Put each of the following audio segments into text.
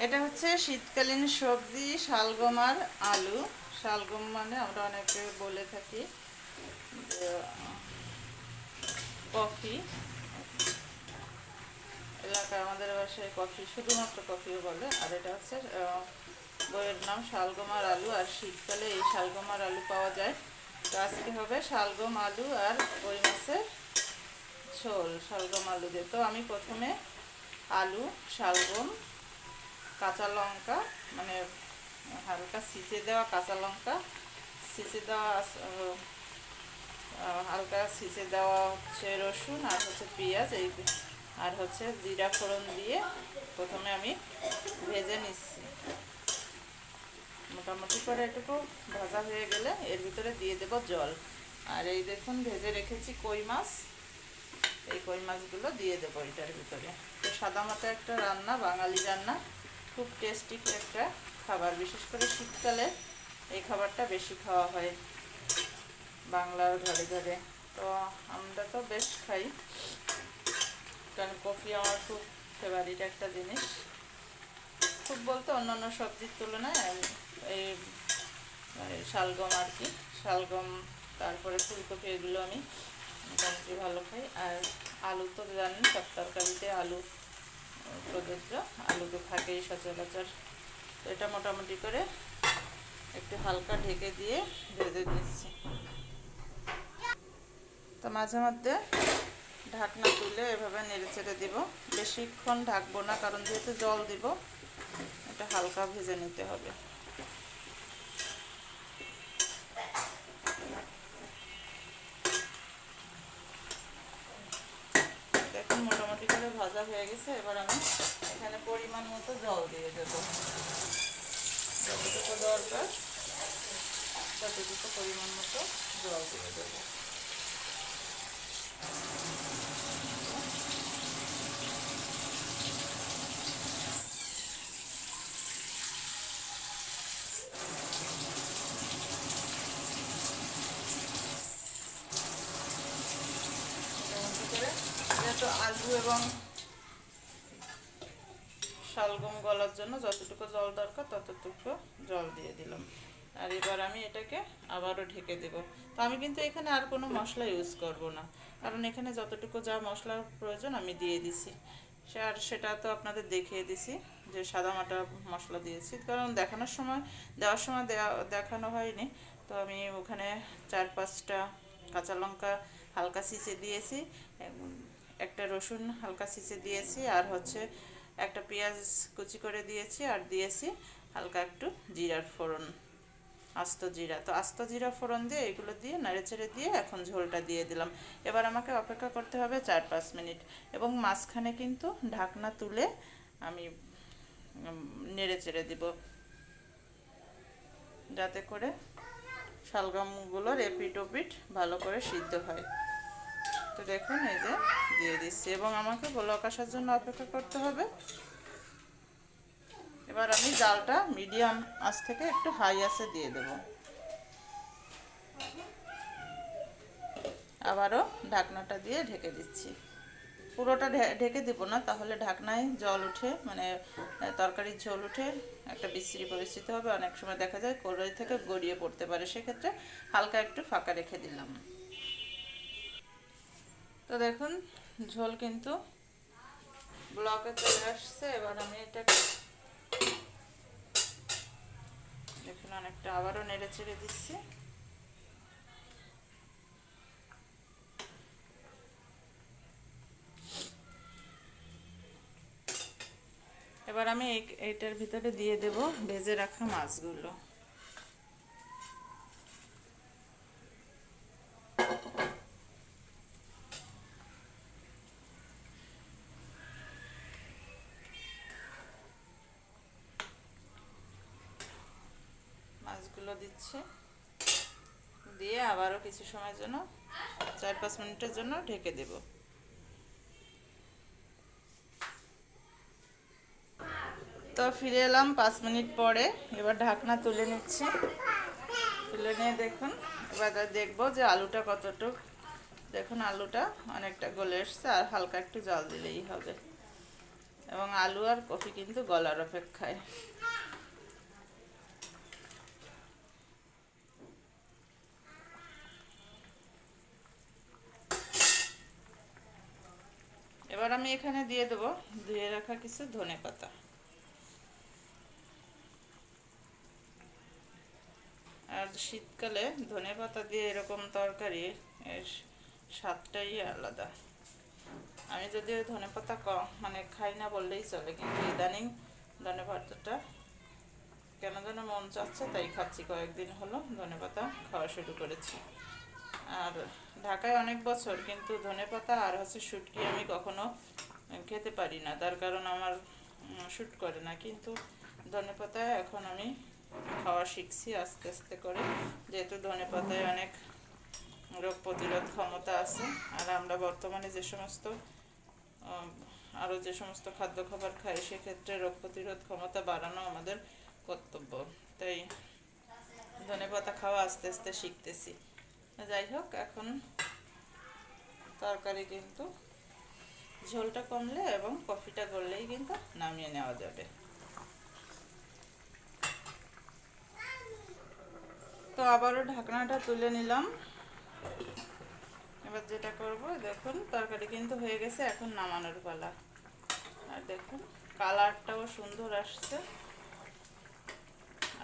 এটা হচ্ছে শীতকালীন সবজি শালগম আর আলু। শালগম মানে আমরা অনেকে বলে থাকি যে কফি, এলাকায় আমাদের বাসায় কফি, শুধুমাত্র কফিও বলে। আর এটা হচ্ছে বইয়ের নাম শালগম আর আলু। আর শীতকালে এই শালগম আর আলু পাওয়া যায়। তো আজকে হবে শালগম আলু আর কই মাছের ঝোল শালগম আলু দিয়ে। তো আমি প্রথমে আলু, শালগম, কাঁচা লঙ্কা, মানে হালকা ছিঁচে দেওয়া কাঁচা লঙ্কা, ছিঁচে দেওয়া হালকা ছিঁচে দেওয়া হচ্ছে রসুন, আর হচ্ছে পেঁয়াজ, এই আর হচ্ছে জিরা ফোড়ন দিয়ে প্রথমে আমি ভেজে নিচ্ছি। মোটামুটি করে এটুকু ভাজা হয়ে গেলে এর ভিতরে দিয়ে দেব জল। আর এই দেখুন ভেজে রেখেছি কই মাছ, এই কই মাছগুলো দিয়ে দেবো এটার ভিতরে। তো সাদামাটা একটা রান্না, বাঙালি রান্না, খুব টেস্টি একটা খাবার। বিশেষ করে শীতকালে এই খাবারটা বেশি খাওয়া হয় বাংলার ঘরে ঘরে। তো আমরা তো বেশ খাই, কারণ কফি আমার খুব ফেভারিট একটা জিনিস। খুব বলতে অন্যান্য সবজির তুলনায় এই শালগম আর কি, শালগম তারপরে ফুলকপি, এগুলো আমি মোটামুটি ভালো খাই। আর আলু তো জানেন সব তরকারিতে আলু প্রযোজ্য, আলু তো থাকেই সচরাচর। তো এটা মোটামুটি করে একটু হালকা ঢেকে দিয়ে ভেজে নিচ্ছি। তো মাঝে মধ্যে ঢাকনা তুলে এভাবে নেড়ে চেড়ে দিব। বেশিক্ষণ ঢাকবো না, কারণ যেহেতু জল দিব, এটা হালকা ভেজে নিতে হবে। দেখুন মোটামুটি করে ভাজা হয়ে গেছে। এবার আমি এখানে পরিমাণ মতো জল দিয়ে দেবো। যতটুকু দরকার ততটুকু পরিমাণ মতো জল দিয়ে দেবো। মোটামুটি করে যেহেতু আলু এবং শালগম গলার জন্য যতটুকু জল দরকার ততটুকু জল দিয়ে দিলাম। আর এবার আমি এটাকে আবারও ঢেকে দেব। তো আমি কিন্তু এখানে আর কোনো মশলা ইউজ করব না, কারণ এখানে যতটুকু যা মশলার প্রয়োজন আমি দিয়ে দিছি। আর সেটা তো আপনাদের দেখিয়ে দিছি যে সাদামাটা মশলা দিয়েছি, কারণ দেওয়ার সময় দেখানো হয়নি। তো আমি ওখানে 4-5টা কাঁচা লঙ্কা হালকা ছিঁচে দিয়েছি, একটা রসুন হালকা ছিঁচে দিয়েছি, আর হচ্ছে একটা পেঁয়াজ কুচি করে দিয়েছি, আর দিয়েছি হালকা একটু জিরার ফোড়ন, আস্ত জিরা। তো আস্ত জিরা ফোড়ন দিয়ে এগুলো দিয়ে নেড়েচেড়ে দিয়ে এখন ঝোলটা দিয়ে দিলাম। এবার আমাকে অপেক্ষা করতে হবে 4-5 মিনিট, এবং মাঝখানে কিন্তু ঢাকনা তুলে আমি নেড়েচেড়ে দিব, যাতে করে শালগমগুলোর এপিট ওপিট ভালো করে সিদ্ধ হয়। তো দেখুন এই যে দিয়ে দিচ্ছি, এবং আমাকে বলক আসার জন্য অপেক্ষা করতে হবে। এবার আমি জালটা মিডিয়াম আঁচ থেকে একটু হাই আঁচে দিয়ে দেব। আবারও ঢাকনাটা দিয়ে ঢেকে দিচ্ছি। পুরোটা ঢেকে দিব না, তাহলে ঢাকনায় জল উঠে, মানে তরকারির ঝোল উঠে একটা বিশ্রী পরিস্থিতি হবে। অনেক সময় দেখা যায় কড়াই থেকে গড়িয়ে পড়তে পারে, সেক্ষেত্রে হালকা একটু ফাঁকা রেখে দিলাম। তো দেখুন ঝোল কিন্তু ব্লকে চলে আসছে। এবার আমি এটাকে দেখুন অনেকটা আবারও নেড়ে চেড়ে দিচ্ছি। এবার আমি এইটার ভিতরে দিয়ে দেব ভেজে রাখা মাছগুলো। মাছগুলো দিচ্ছি, দিয়ে আবারও কিছু সময়ের জন্য 4-5 মিনিটের জন্য ঢেকে দেব। তো ফিরে এলাম 5 মিনিট পরে। এবার ঢাকনা তুলে নিচ্ছি। তুলে নিয়ে দেখুন, এবার দেখবো যে আলুটা কতটুকু। দেখুন আলুটা অনেকটা গলে এসছে, আর হালকা একটু জল দিলেই হবে। এবং আলু আর কফি কিন্তু গলার অপেক্ষায়। এবার আমি এখানে দিয়ে দেবো ধুয়ে রাখা কিছু ধনেপাতা। আর শীতকালে ধনেপাতা দিয়ে এরকম তরকারি এর স্বাদটাই আলাদা। আমি যদিও ধনেপাতা মানে খাই না বললেই চলে, কিন্তু ইদানিং ধনেপাতাটা কেন যেন মন চাচ্ছে, তাই খাচ্ছি। কয়েকদিন হলো ধনেপাতা খাওয়া শুরু করেছি। আর ঢাকায় অনেক বছর কিন্তু ধনেপাতা আর শুটকি আমি কখনো খেতে পারি না, তার কারণ আমার শ্যুট করে না। কিন্তু ধনেপাতা এখন আমি খাওয়া শিখছি আস্তে আস্তে করে, যেহেতু ধনেপাতায় অনেক রোগ প্রতিরোধ ক্ষমতা আছে। আর আমরা বর্তমানে যে সমস্ত খাদ্য খাবার খাই, সেক্ষেত্রে রোগ প্রতিরোধ ক্ষমতা বাড়ানো আমাদের কর্তব্য। তাই ধনেপাতা খাওয়া আস্তে আস্তে শিখতেছি। যাই হোক, এখন তরকারি কিন্তু ঝোলটা কমলে এবং কফিটা গললেই কিন্তু নামিয়ে নেওয়া যাবে। তো আবারও ঢাকনাটা তুলে নিলাম। এবার যেটা করব, দেখুন তরকারি কিন্তু হয়ে গেছে, এখন নামানোর পালা। আর দেখুন কালারটাও সুন্দর আসছে,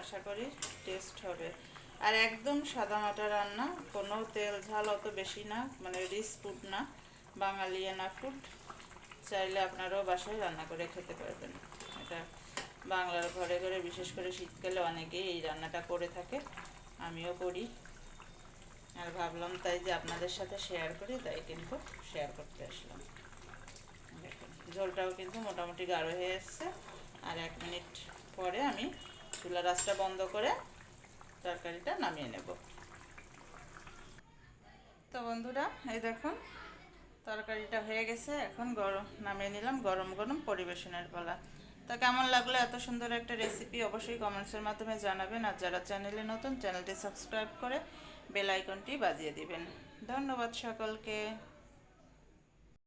আশা করি টেস্ট হবে। আর একদম সাদামাটা রান্না, কোনো তেল ঝাল অত বেশি না, মানে রিচ ফুড না, বাঙালিয়ানা ফুড। চাইলে আপনারাও বাসায় রান্না করে খেতে পারবেন। এটা বাংলার ঘরে ঘরে, বিশেষ করে শীতকালে অনেকেই এই রান্নাটা করে থাকে, আমিও করি। আর ভাবলাম তাই যে আপনাদের সাথে শেয়ার করি, তাই কিন্তু শেয়ার করতে আসলাম। দেখুন ঝোলটাও কিন্তু মোটামুটি গাঢ় হয়ে এসছে। আর 1 মিনিট পরে আমি চুলার আঁচটা বন্ধ করে তরকারিটা নামিয়ে নেব। তো বন্ধুরা, এই দেখুন তরকারিটা হয়ে গেছে, এখন নামিয়ে নিলাম। গরম গরম পরিবেশনের পালা। তো কেমন লাগলো এত সুন্দর একটা রেসিপি, অবশ্যই কমেন্টসের মাধ্যমে জানাবেন। আর যারা চ্যানেলে নতুন, চ্যানেলটি সাবস্ক্রাইব করে বেল আইকনটি বাজিয়ে দিবেন। ধন্যবাদ সকলকে।